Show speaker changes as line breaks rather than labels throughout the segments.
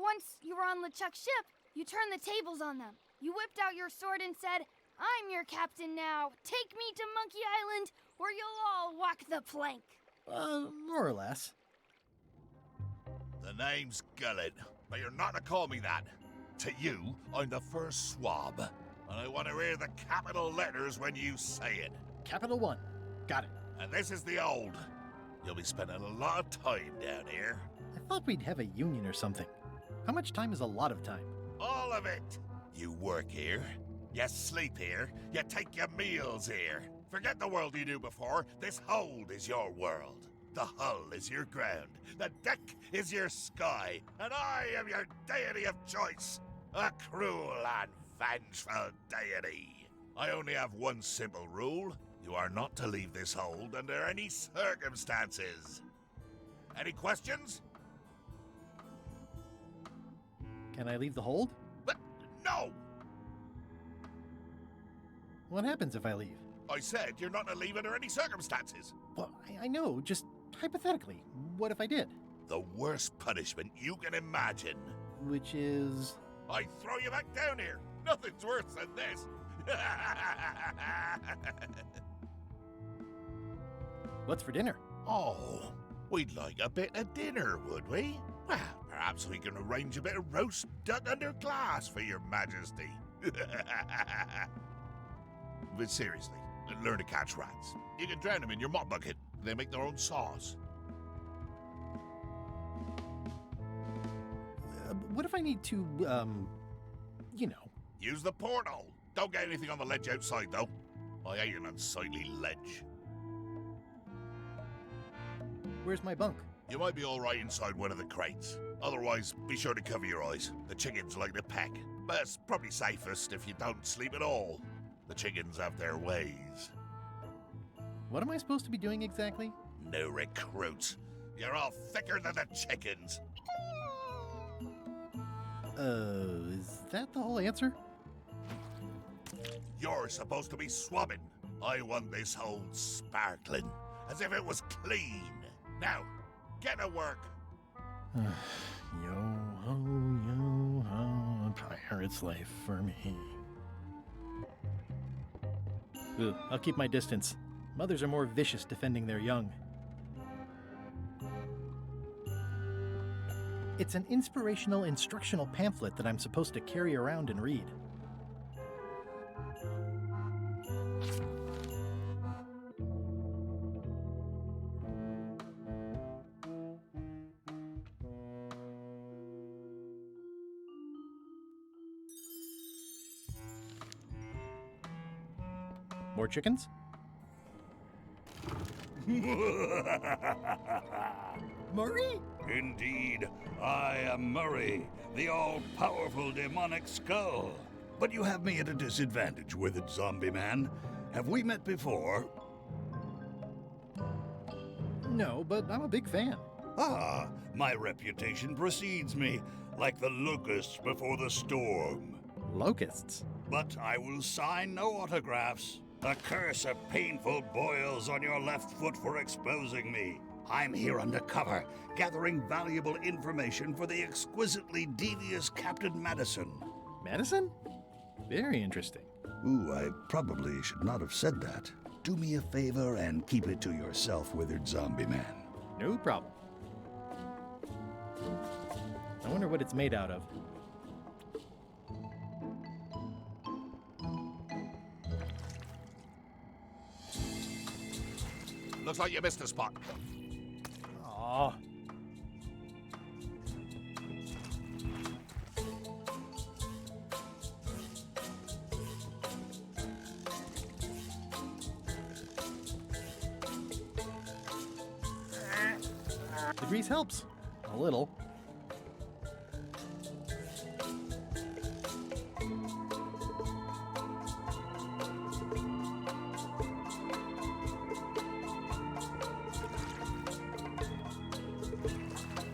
once you were on LeChuck's ship, you turned the tables on them. You whipped out your sword and said, "I'm your captain now. Take me to Monkey Island, or you'll all walk the plank."
More or less.
The name's Gullet, but you're not to call me that. To you, I'm the first swab, and I want to hear the capital letters when you say it.
Capital 1. Got it.
And this is the old. You'll be spending a lot of time down here.
I thought we'd have a union or something. How much time is a lot of time?
All of it. You work here, you sleep here, you take your meals here. Forget the world you knew before. This hold is your world. The hull is your ground. The deck is your sky. And I am your deity of choice. A cruel and vengeful deity. I only have one simple rule. You are not to leave this hold under any circumstances. Any questions?
Can I leave the hold?
But no!
What happens if I leave?
I said you're not to leave under any circumstances.
Well, I know, just hypothetically. What if I did?
The worst punishment you can imagine.
Which is...
I throw you back down here. Nothing's worse than this.
What's for dinner?
Oh, we'd like a bit of dinner, would we? Well, perhaps we can arrange a bit of roast duck under glass for your majesty. But seriously, learn to catch rats. You can drown them in your mop bucket. They make their own sauce.
What if I need to, you know...
Use the portal. Don't get anything on the ledge outside, though. I hate an unsightly ledge.
Where's my bunk?
You might be all right inside one of the crates. Otherwise, be sure to cover your eyes. The chickens like to peck. But it's probably safest if you don't sleep at all. The chickens have their ways.
What am I supposed to be doing exactly?
No recruits. You're all thicker than the chickens.
Is that the whole answer?
You're supposed to be swabbing. I want this hold sparkling, as if it was clean. Now, get to work.
Yo-ho, pirate's life for me. Ooh, I'll keep my distance. Mothers are more vicious defending their young. It's an inspirational instructional pamphlet that I'm supposed to carry around and read. More chickens? Murray?
Indeed, I am Murray, the all-powerful demonic skull. But you have me at a disadvantage, withered zombie man. Have we met before?
No, but I'm a big fan.
Ah, my reputation precedes me, like the locusts before the storm.
Locusts?
But I will sign no autographs. A curse of painful boils on your left foot for exposing me. I'm here undercover, gathering valuable information for the exquisitely devious Captain Madison.
Madison? Very interesting.
Ooh, I probably should not have said that. Do me a favor and keep it to yourself, withered zombie man.
No problem. I wonder what it's made out of.
Looks like you missed a spot.
Aw. The grease helps. A little.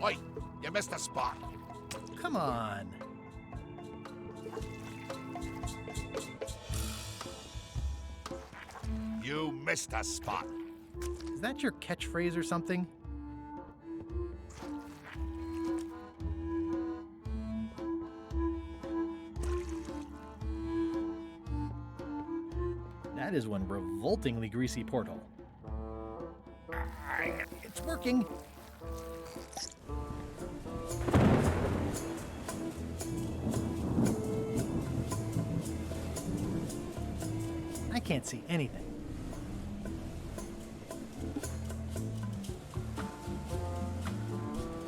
Oi, you missed a spot.
Come on.
You missed a spot.
Is that your catchphrase or something? That is one revoltingly greasy porthole. It's working! I can't see anything.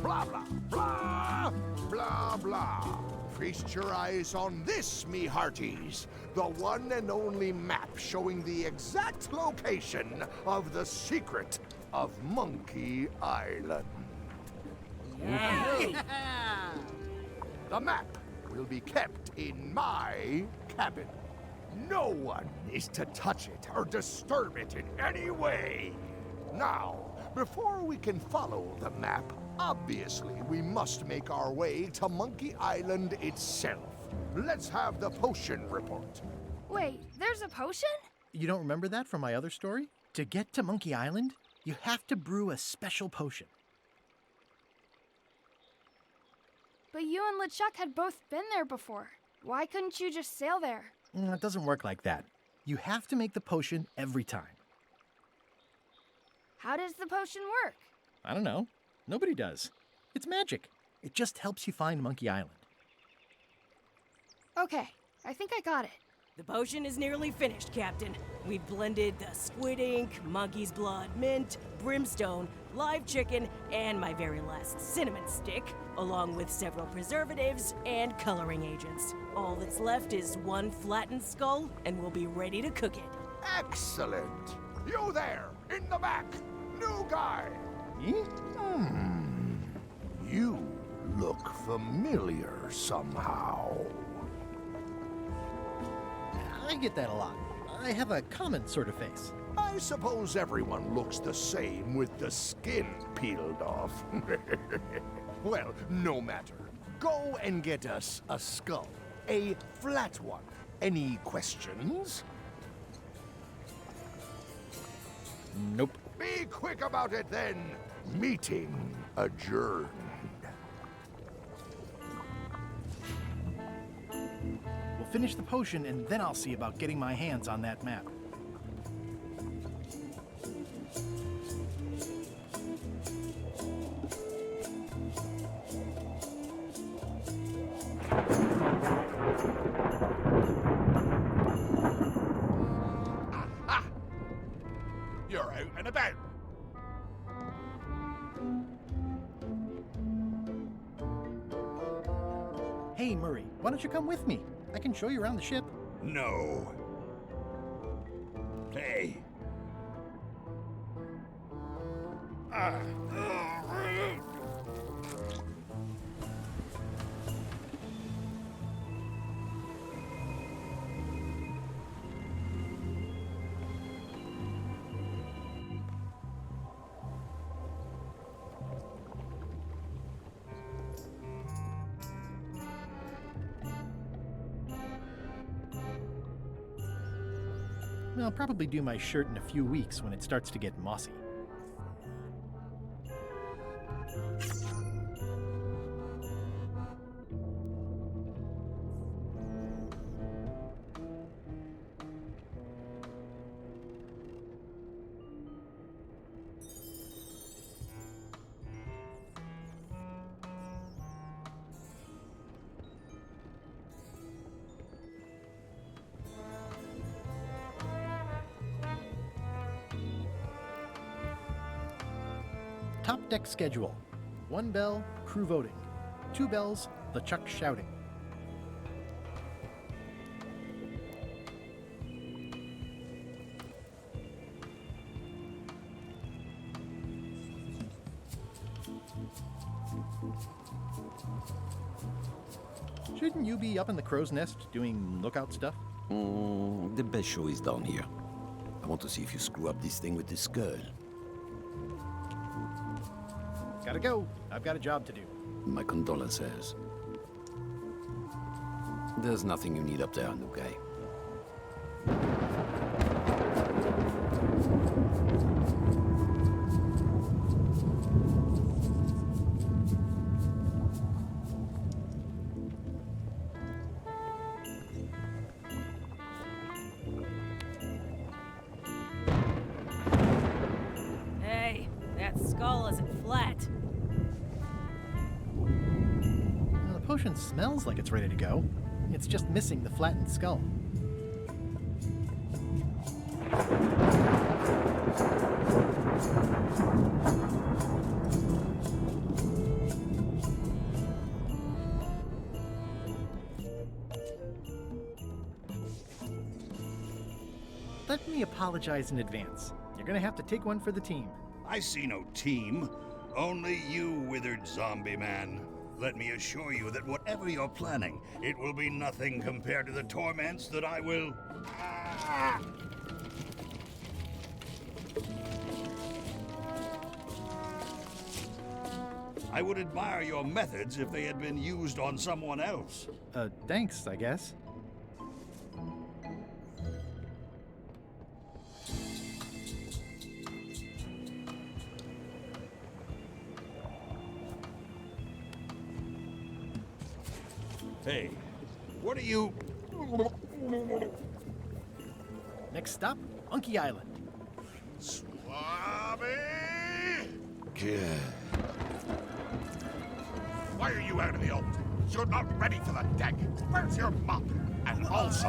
Blah, blah, blah, blah, blah. Feast your eyes on this, me hearties. The one and only map showing the exact location of the secret of Monkey Island. The map will be kept in my cabin. No one is to touch it or disturb it in any way. Now, before we can follow the map, obviously we must make our way to Monkey Island itself. Let's have the potion report.
Wait, there's a potion?
You don't remember that from my other story? To get to Monkey Island, you have to brew a special potion.
But you and LeChuck had both been there before. Why couldn't you just sail there?
It doesn't work like that. You have to make the potion every time.
How does the potion work?
I don't know. Nobody does. It's magic. It just helps you find Monkey Island.
Okay, I think I got it.
The potion is nearly finished, Captain. We've blended the squid ink, monkey's blood, mint, brimstone, live chicken, and my very last cinnamon stick, along with several preservatives and coloring agents. All that's left is one flattened skull, and we'll be ready to cook it.
Excellent. You there, in the back. New guy. You look familiar somehow.
I get that a lot. I have a common sort of face.
I suppose everyone looks the same with the skin peeled off. Well, no matter. Go and get us a skull. A flat one. Any questions?
Nope.
Be quick about it then. Meeting adjourned.
We'll finish the potion and then I'll see about getting my hands on that map.
You're out and about.
Hey, Murray, why don't you come with me? I can show you around the ship.
No. Hey.
I'll probably do my shirt in a few weeks when it starts to get mossy. Top deck schedule. 1 bell, crew voting. 2 bells, LeChuck shouting. Shouldn't you be up in the crow's nest doing lookout stuff?
The best show is down here. I want to see if you screw up this thing with this girl.
Gotta go. I've got a job to do.
My condolences. There's nothing you need up there, new guy.
that skull isn't flat.
Well, the potion smells like it's ready to go. It's just missing the flattened skull. Let me apologize in advance. You're gonna have to take one for the team.
I see no team. Only you, withered zombie man. Let me assure you that whatever you're planning, it will be nothing compared to the torments that I will... Ah! I would admire your methods if they had been used on someone else.
Thanks, I guess.
Hey, what are you...
Next stop, Monkey Island.
Swabby! Why are you out of the old? You're not ready for the deck. Where's your mop? And also...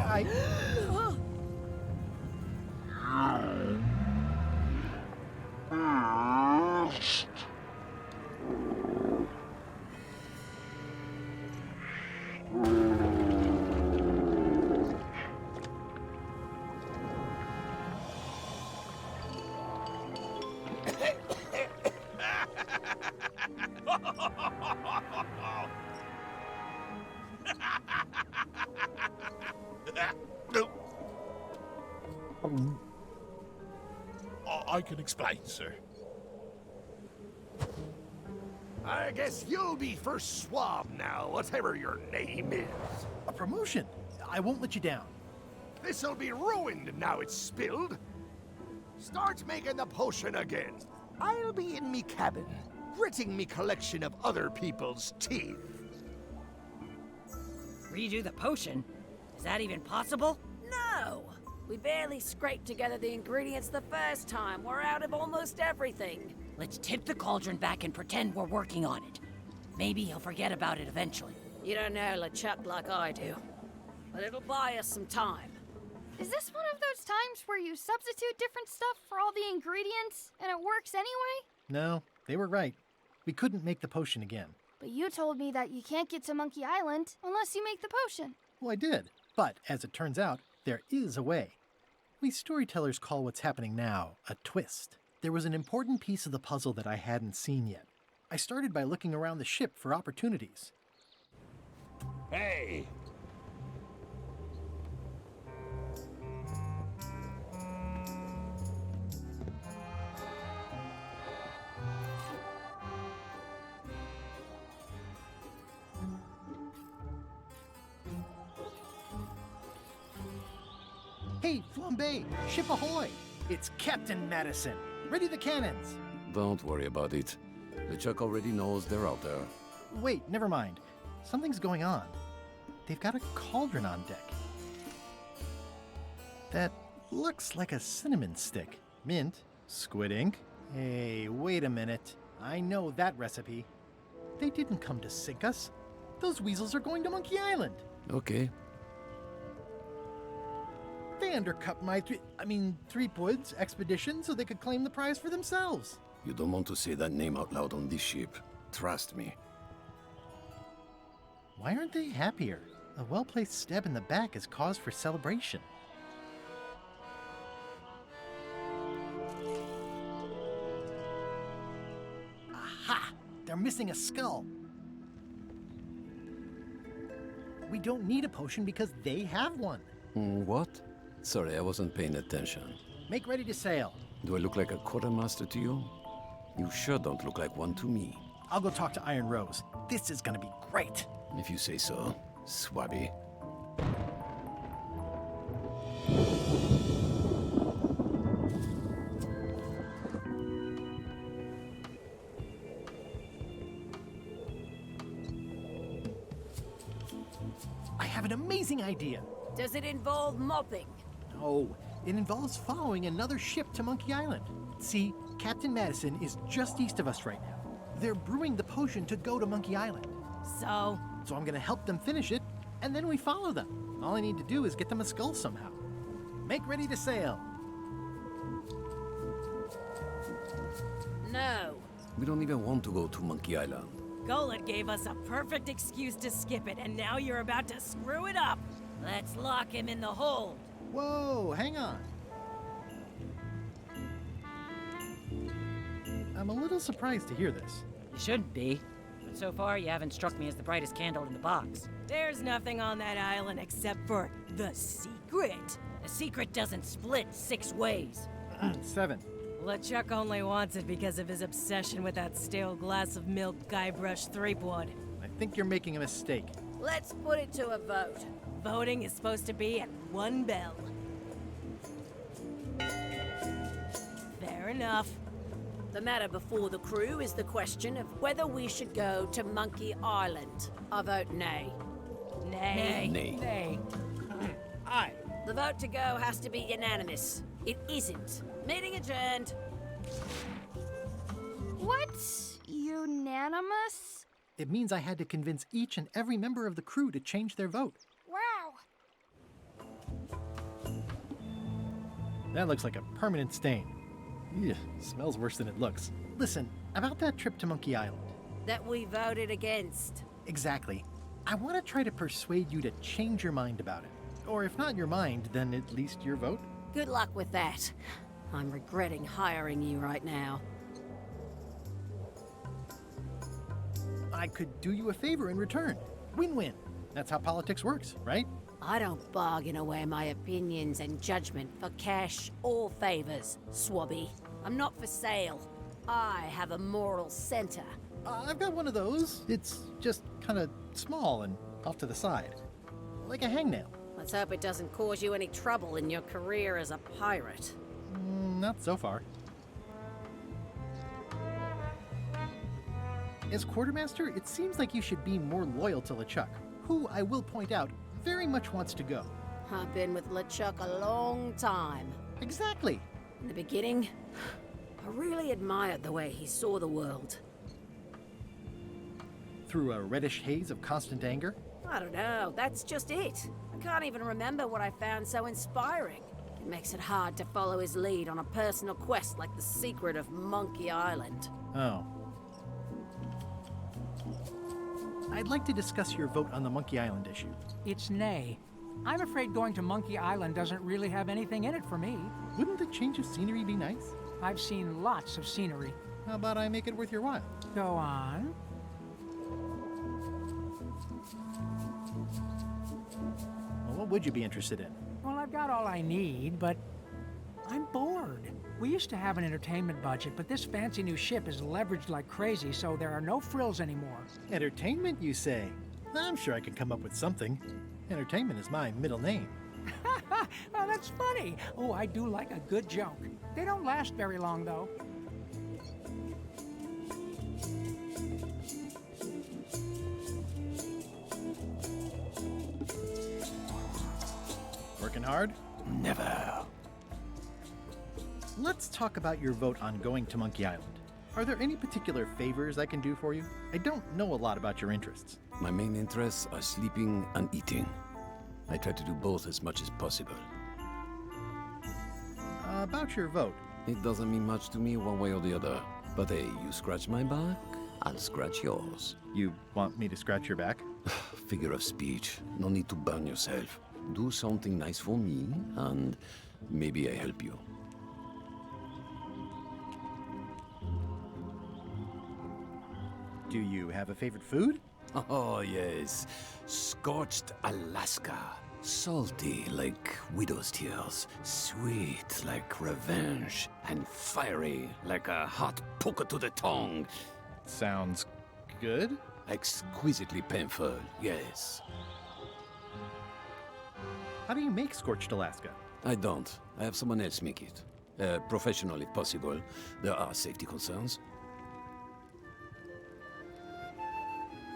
I can explain, sir.
I guess you'll be first swab now, whatever your name is.
A promotion. I won't let you down.
This'll be ruined now it's spilled. Start making the potion again. I'll be in me cabin, gritting me collection of other people's teeth.
Redo the potion? Is that even possible?
No! We barely scraped together the ingredients the first time. We're out of almost everything.
Let's tip the cauldron back and pretend we're working on it. Maybe he'll forget about it eventually.
You don't know LeChuck like I do. But it'll buy us some time.
Is this one of those times where you substitute different stuff for all the ingredients and it works anyway?
No, they were right. We couldn't make the potion again.
But you told me that you can't get to Monkey Island unless you make the potion.
Well, I did. But, as it turns out, there is a way. We storytellers call what's happening now a twist. There was an important piece of the puzzle that I hadn't seen yet. I started by looking around the ship for opportunities.
Hey!
Hey, Flambe! Ship ahoy! It's Captain Madison! Ready the cannons!
Don't worry about it. LeChuck already knows they're out there.
Wait, never mind. Something's going on. They've got a cauldron on deck. That looks like a cinnamon stick. Mint, squid ink. Hey, wait a minute. I know that recipe. They didn't come to sink us. Those weasels are going to Monkey Island.
Okay.
They undercut my Threepwood's expedition so they could claim the prize for themselves.
You don't want to say that name out loud on this ship. Trust me.
Why aren't they happier? A well-placed stab in the back is cause for celebration. Aha! They're missing a skull. We don't need a potion because they have one.
What? Sorry, I wasn't paying attention.
Make ready to sail.
Do I look like a quartermaster to you? You sure don't look like one to me.
I'll go talk to Iron Rose. This is gonna be great.
If you say so, Swabby.
I have an amazing idea.
Does it involve mopping?
No, it involves following another ship to Monkey Island. See, Captain Madison is just east of us right now. They're brewing the potion to go to Monkey Island.
So,
So I'm gonna help them finish it, and then we follow them. All I need to do is get them a skull somehow. Make ready to sail.
No.
We don't even want to go to Monkey Island.
Golet gave us a perfect excuse to skip it, and now you're about to screw it up.
Let's lock him in the hold.
Whoa, hang on. I'm a little surprised to hear this.
You shouldn't be. But so far, you haven't struck me as the brightest candle in the box.
There's nothing on that island except for the secret.
The secret doesn't split 6 ways.
7.
LeChuck only wants it because of his obsession with that stale glass of milk Guybrush Threepwood.
I think you're making a mistake.
Let's put it to a vote.
Voting is supposed to be at 1 bell. Fair enough.
The matter before the crew is the question of whether we should go to Monkey Island. I vote nay.
Nay.
Nay.
Nay.
Aye.
The vote to go has to be unanimous. It isn't. Meeting adjourned.
What? Unanimous?
It means I had to convince each and every member of the crew to change their vote.
Wow.
That looks like a permanent stain. Ew, smells worse than it looks. Listen, about that trip to Monkey Island.
That we voted against.
Exactly. I want to try to persuade you to change your mind about it. Or if not your mind, then at least your vote.
Good luck with that. I'm regretting hiring you right now.
I could do you a favor in return. Win-win. That's how politics works, right?
I don't bargain away my opinions and judgment for cash or favors, Swabby. I'm not for sale. I have a moral center.
I've got one of those. It's just kind of small and off to the side. Like a hangnail.
Let's hope it doesn't cause you any trouble in your career as a pirate.
Not so far. As quartermaster, it seems like you should be more loyal to LeChuck, who, I will point out, very much wants to go.
I've been with LeChuck a long time.
Exactly.
In the beginning, I really admired the way he saw the world.
Through a reddish haze of constant anger.
I don't know, that's just it. I can't even remember what I found so inspiring. It makes it hard to follow his lead on a personal quest like the secret of Monkey Island.
Oh. I'd like to discuss your vote on the Monkey Island issue.
It's nay. I'm afraid going to Monkey Island doesn't really have anything in it for me.
Wouldn't a change of scenery be nice?
I've seen lots of scenery.
How about I make it worth your while?
Go on.
Well, what would you be interested in?
Well, I've got all I need, but I'm bored. We used to have an entertainment budget, but this fancy new ship is leveraged like crazy, so there are no frills anymore.
Entertainment, you say? I'm sure I could come up with something. Entertainment is my middle name.
Oh, that's funny. Oh, I do like a good joke. They don't last very long, though.
Working hard?
Never.
Let's talk about your vote on going to Monkey Island. Are there any particular favors I can do for you? I don't know a lot about your interests.
My main interests are sleeping and eating. I try to do both as much as possible.
About your vote.
It doesn't mean much to me one way or the other. But hey, you scratch my back, I'll scratch yours.
You want me to scratch your back?
Figure of speech. No need to burn yourself. Do something nice for me, and maybe I help you.
Do you have a favorite food?
Oh, yes. Scorched Alaska. Salty like widow's tears. Sweet like revenge. And fiery like a hot poker to the tongue.
Sounds good.
Exquisitely painful, yes.
How do you make scorched Alaska?
I don't. I have someone else make it. Professional if possible. There are safety concerns.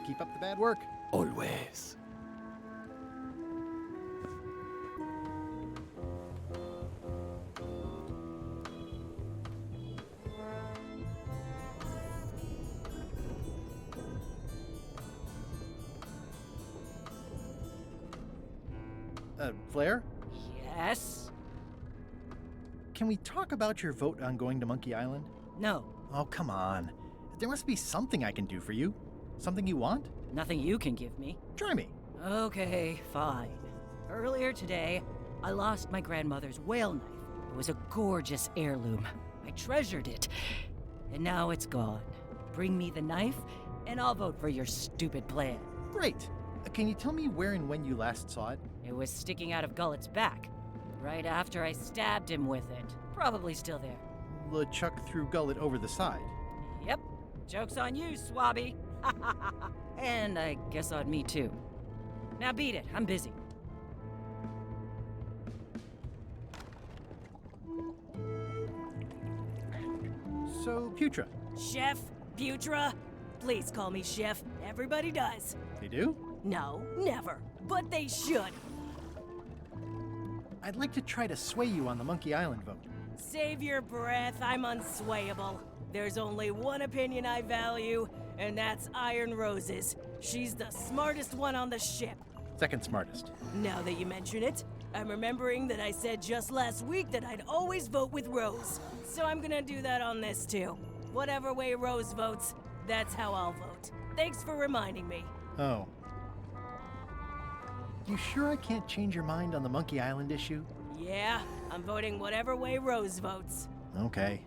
Keep up the bad work.
Always.
Flair?
Yes?
Can we talk about your vote on going to Monkey Island?
No.
Oh, come on. There must be something I can do for you. Something you want?
Nothing you can give me.
Try me.
Okay, fine. Earlier today, I lost my grandmother's whale knife. It was a gorgeous heirloom. I treasured it. And now it's gone. Bring me the knife, and I'll vote for your stupid plan.
Great. Can you tell me where and when you last saw it?
It was sticking out of Gullet's back, right after I stabbed him with it. Probably still there.
LeChuck threw Gullet over the side.
Yep. Joke's on you, Swabby. And I guess on me, too. Now beat it. I'm busy.
So, Putra.
Chef? Putra? Please call me Chef. Everybody does.
They do?
No, never. But they should.
I'd like to try to sway you on the Monkey Island vote.
Save your breath. I'm unswayable. There's only one opinion I value, and that's Iron Rose's. She's the smartest one on the ship.
Second smartest.
Now that you mention it, I'm remembering that I said just last week that I'd always vote with Rose. So I'm gonna do that on this too. Whatever way Rose votes, that's how I'll vote. Thanks for reminding me.
Oh. You sure I can't change your mind on the Monkey Island issue?
Yeah, I'm voting whatever way Rose votes.
Okay.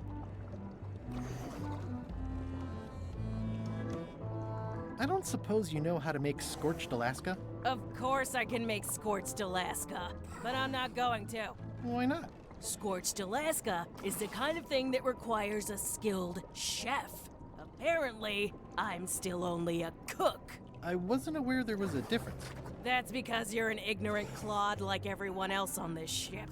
I don't suppose you know how to make scorched Alaska?
Of course I can make Scorched Alaska, but I'm not going to.
Why not?
Scorched Alaska is the kind of thing that requires a skilled chef. Apparently, I'm still only a cook.
I wasn't aware there was a difference.
That's because you're an ignorant clod like everyone else on this ship.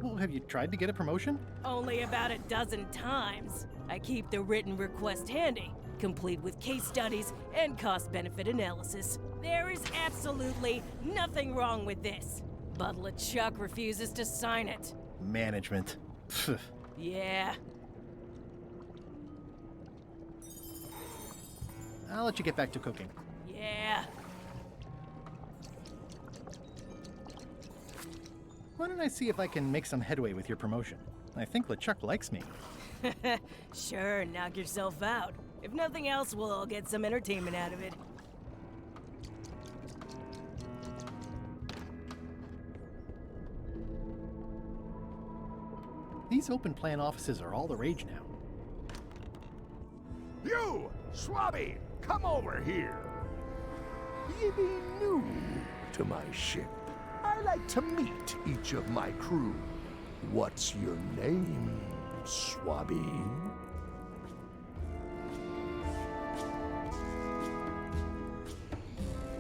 Well, have you tried to get a promotion?
Only about a dozen times. I keep the written request handy, complete with case studies and cost-benefit analysis. There is absolutely nothing wrong with this. But LeChuck refuses to sign it.
Management. Pfft.
Yeah.
I'll let you get back to cooking.
Yeah.
Why don't I see if I can make some headway with your promotion? I think LeChuck likes me.
Sure, knock yourself out. If nothing else, we'll all get some entertainment out of it.
These open plan offices are all the rage now.
You, Swabby, come over here. Ye be new to my ship. I like to meet each of my crew. What's your name, Swabby?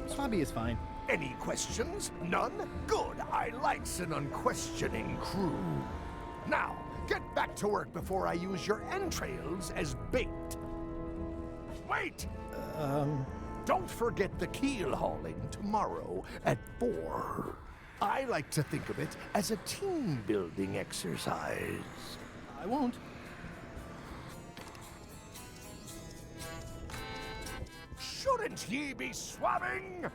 Swabby is fine.
Any questions? None? Good. I likes an unquestioning crew. Now, get back to work before I use your entrails as bait. Wait! Don't forget the keel hauling tomorrow at 4. I like to think of it as a team-building exercise.
I won't.
Shouldn't ye be swabbing?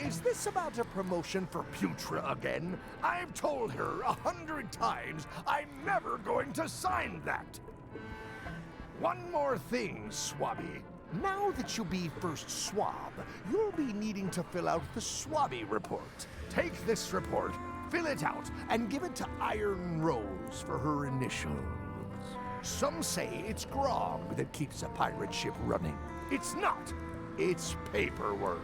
Is this about a promotion for Putra again? I've told her 100 times I'm never going to sign that. One more thing, Swabby. Now that you'll be first swab, you'll be needing to fill out the Swabby report. Take this report, fill it out, and give it to Iron Rose for her initials. Some say it's grog that keeps a pirate ship running. It's not. It's paperwork.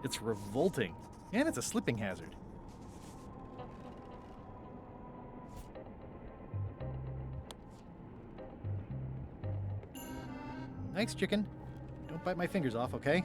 It's revolting. And it's a slipping hazard. Nice, chicken. Don't bite my fingers off, okay?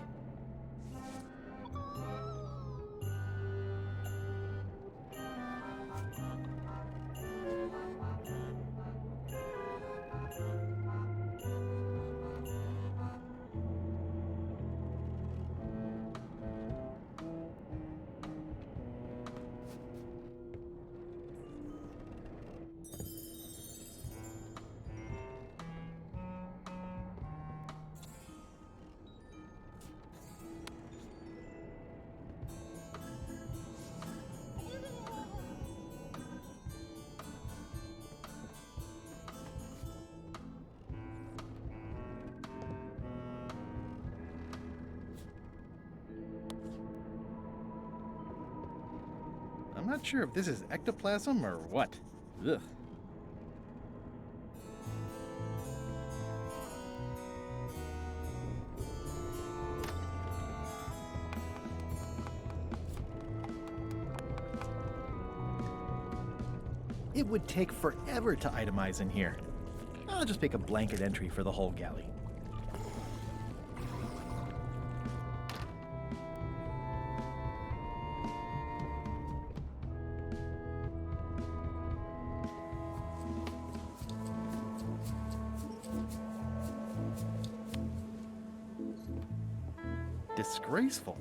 not sure if this is ectoplasm or what. Ugh. It would take forever to itemize in here. I'll just make a blanket entry for the whole galley. Disgraceful.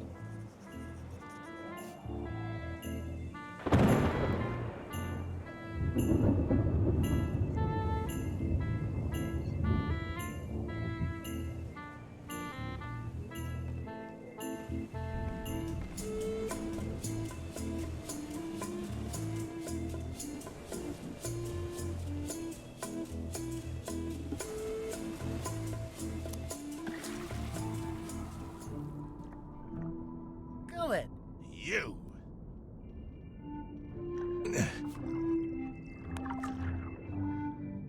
Gullet!
You!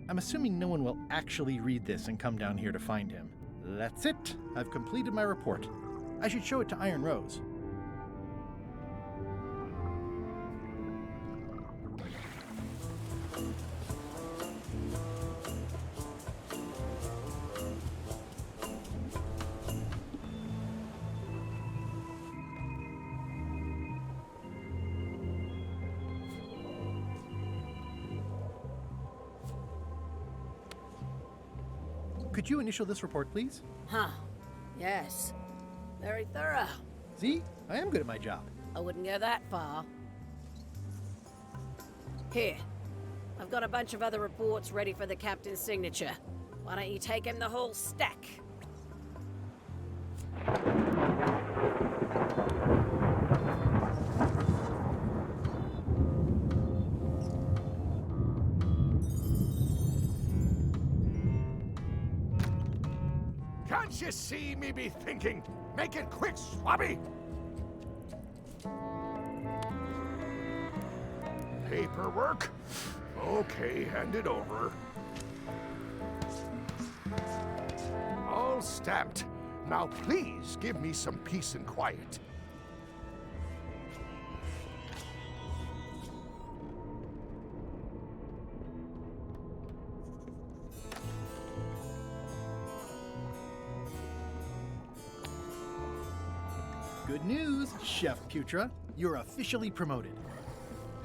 I'm assuming no one will actually read this and come down here to find him. That's it. I've completed my report. I should show it to Iron Rose. Could you initial this report, please?
Huh. Yes. Very thorough.
See? I am good at my job.
I wouldn't go that far. Here. I've got a bunch of other reports ready for the captain's signature. Why don't you take him the whole stack?
Can't you see me be thinking? Make it quick, Swabby! Paperwork? Okay, hand it over. All stamped. Now please give me some peace and quiet.
Good news, Chef Putra. You're officially promoted.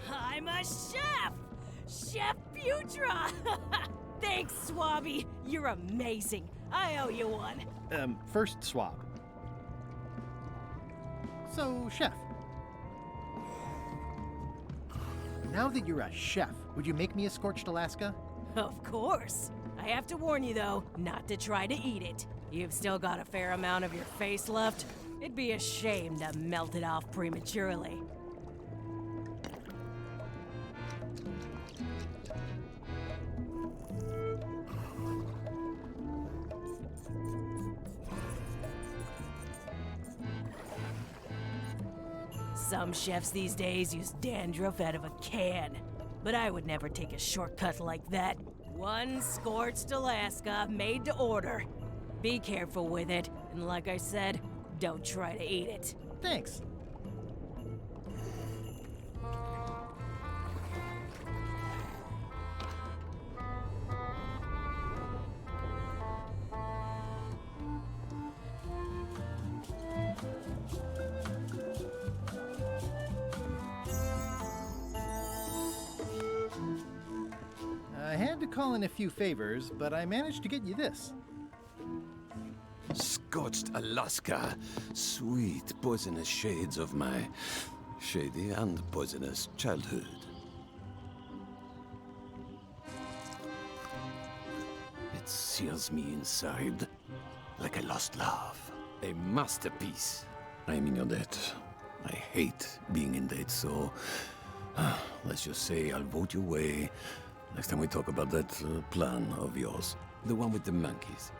I'm a chef! Chef Putra! Thanks, Swabby. You're amazing. I owe you one.
First swab. So, Chef. Now that you're a chef, would you make me a scorched Alaska?
Of course. I have to warn you, though, not to try to eat it. You've still got a fair amount of your face left. It'd be a shame to melt it off prematurely. Some chefs these days use dandruff out of a can, but I would never take a shortcut like that. One scorched Alaska made to order. Be careful with it, and like I said, don't try to eat it.
Thanks. I had to call in a few favors, but I managed to get you this.
Scorched Alaska, sweet poisonous shades of my shady and poisonous childhood. It sears me inside like a lost love. A masterpiece. I'm in your debt. I hate being in debt, so let's just say I'll vote your way next time we talk about that plan of yours. The one with the monkeys.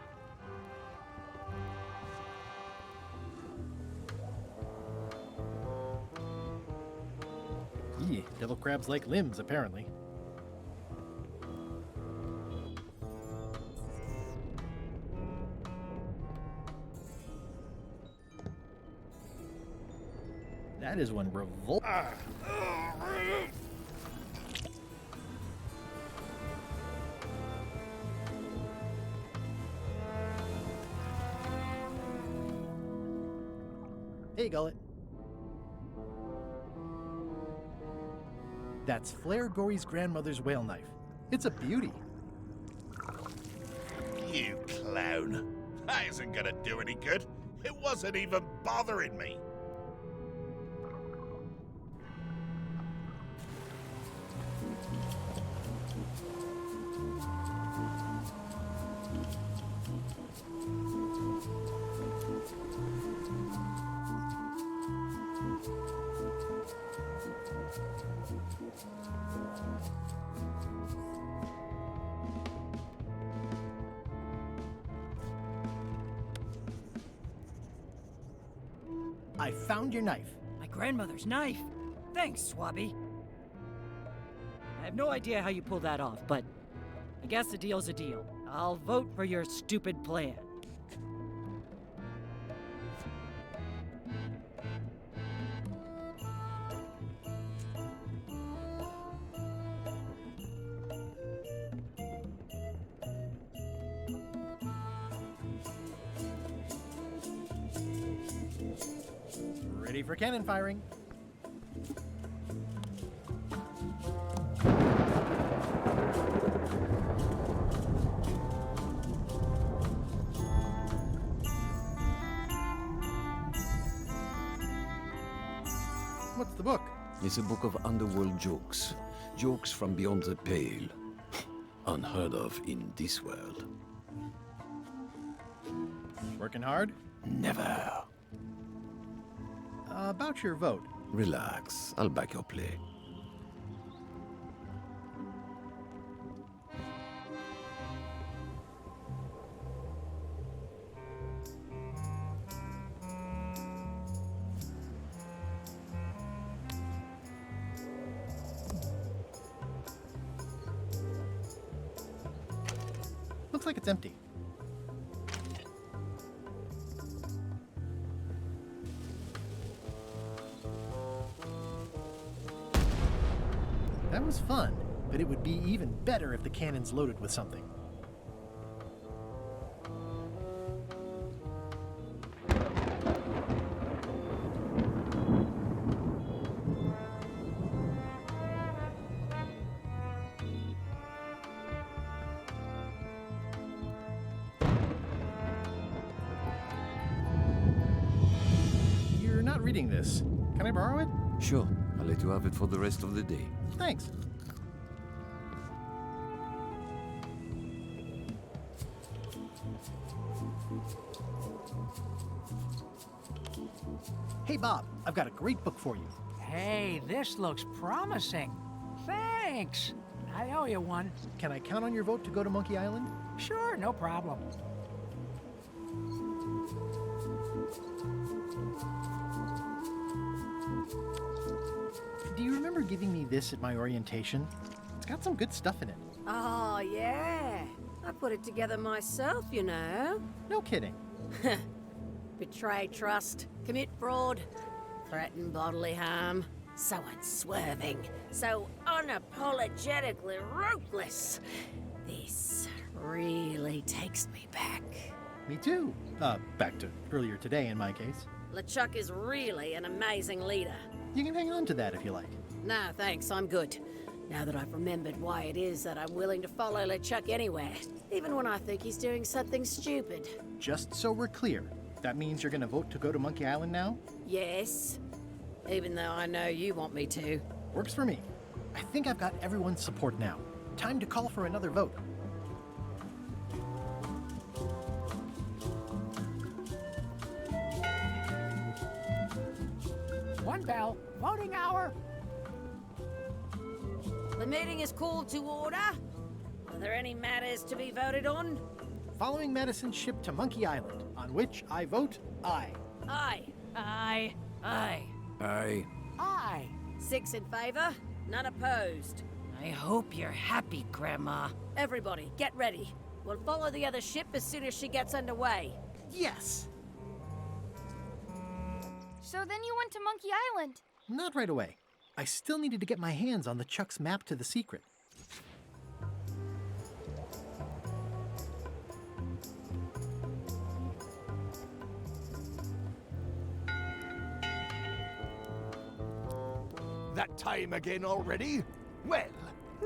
Yeah. Devil crabs like limbs, apparently. That is one revolt. Hey, Gullet. That's Flair Gory's grandmother's whale knife. It's a beauty.
You clown. That isn't gonna do any good. It wasn't even bothering me.
I found your knife.
My grandmother's knife. Thanks, Swabby. I have no idea how you pulled that off, but I guess a deal's a deal. I'll vote for your stupid plan.
Ready for cannon firing. What's the book?
It's a book of underworld jokes. Jokes from beyond the pale. Unheard of in this world.
Working hard?
Never.
About your vote.
Relax, I'll back your play.
Looks like it's empty. That was fun, but it would be even better if the cannon's loaded with something. You're not reading this. Can I borrow it?
Sure, I'll let you have it for the rest of the day.
Thanks. Hey, Bob, I've got a great book for you.
Hey, this looks promising. Thanks. I owe you one.
Can I count on your vote to go to Monkey Island?
Sure, no problem.
Do you remember giving me this at my orientation? It's got some good stuff in it.
Oh, yeah. I put it together myself, you know.
No kidding.
Betray trust, commit fraud, threaten bodily harm. So unswerving, so unapologetically ruthless. This really takes me back.
Me too. Back to earlier today in my case.
LeChuck is really an amazing leader.
You can hang on to that if you like.
No, thanks, I'm good. Now that I've remembered why it is that I'm willing to follow LeChuck anywhere, even when I think he's doing something stupid.
Just so we're clear, that means you're gonna vote to go to Monkey Island now?
Yes, even though I know you want me to.
Works for me. I think I've got everyone's support now. Time to call for another vote.
One bell. Voting hour.
The meeting is called to order. Are there any matters to be voted on?
Following Madison's ship to Monkey Island, on which I vote aye.
Aye.
Aye.
Aye.
Aye.
Aye.
6 in favor. None opposed.
I hope you're happy, Grandma.
Everybody, get ready. We'll follow the other ship as soon as she gets underway.
Yes!
So then you went to Monkey Island.
Not right away. I still needed to get my hands on LeChuck's map to the secret.
That time again already? Well,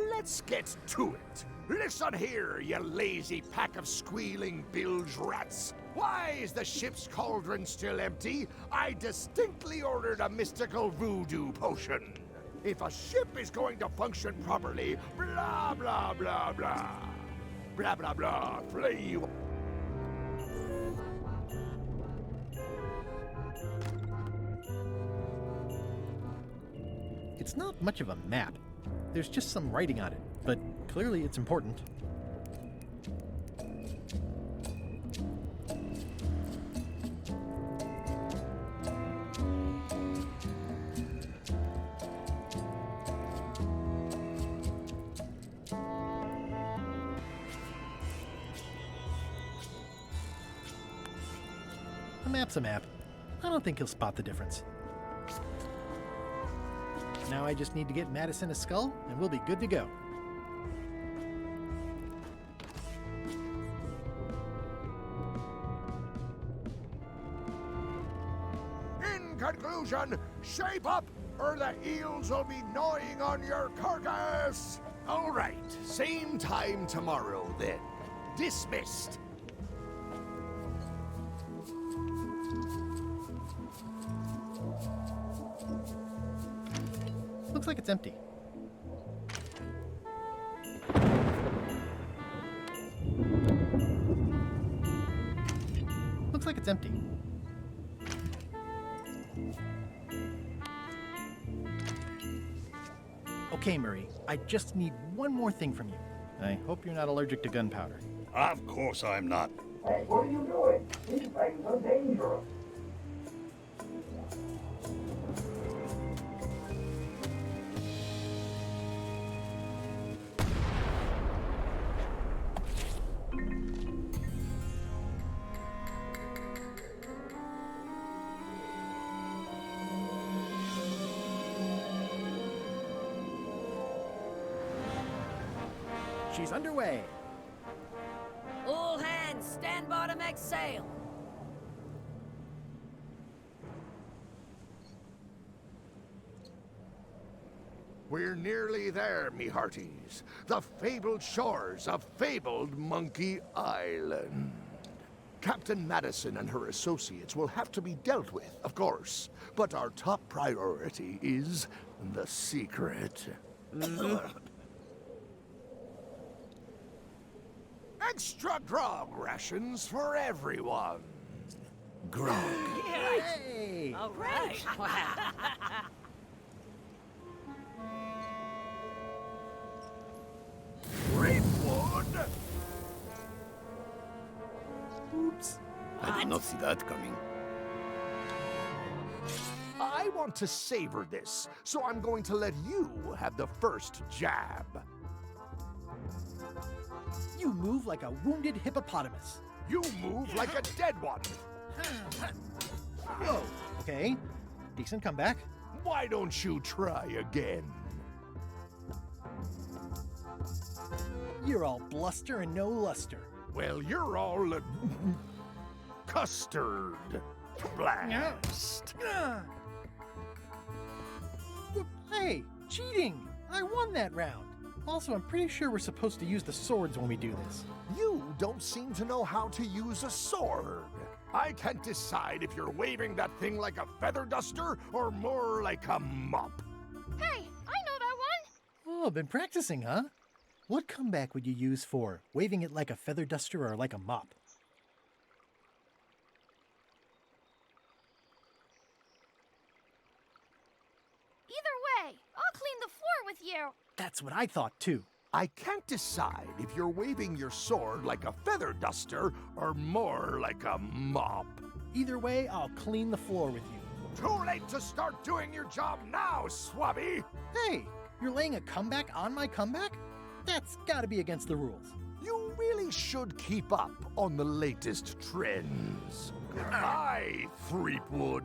let's get to it. Listen here, you lazy pack of squealing bilge rats. Why is the ship's cauldron still empty? I distinctly ordered a mystical voodoo potion. If a ship is going to function properly, blah, blah, blah, blah. Blah, blah, blah, play you.
It's not much of a map. There's just some writing on it, but clearly it's important. A map's a map. I don't think he'll spot the difference. Now I just need to get Madison a skull, and we'll be good to go.
In conclusion, shape up, or the eels will be gnawing on your carcass. All right, same time tomorrow then. Dismissed.
Looks like it's empty. Looks like it's empty. Okay, Murray, I just need one more thing from you. I hope you're not allergic to gunpowder.
Of course I'm not.
Hey, what are you doing? These things are dangerous.
She's underway.
All hands, stand by to make sail.
We're nearly there, me hearties. The fabled shores of fabled Monkey Island. Captain Madison and her associates will have to be dealt with, of course. But our top priority is the secret. Extra grog rations for everyone.
Grog.
Hey!
All right.
Greenwood!
Oops.
I did not see that coming.
I want to savor this, so I'm going to let you have the first jab.
You move like a wounded hippopotamus.
You move like a dead one.
Whoa, okay. Decent comeback.
Why don't you try again?
You're all bluster and no luster.
Well, you're all custard. Blast.
Hey, cheating! I won that round. Also, I'm pretty sure we're supposed to use the swords when we do this.
You don't seem to know how to use a sword. I can't decide if you're waving that thing like a feather duster or more like a mop.
Hey, I know that one.
Oh, been practicing, huh? What comeback would you use for waving it like a feather duster or like a mop?
Either way, I'll clean the floor with you.
That's what I thought, too.
I can't decide if you're waving your sword like a feather duster or more like a mop.
Either way, I'll clean the floor with you.
Too late to start doing your job now, Swabby!
Hey, You're laying a comeback on my comeback? That's gotta be against the rules.
You really should keep up on the latest trends. Goodbye, Threepwood.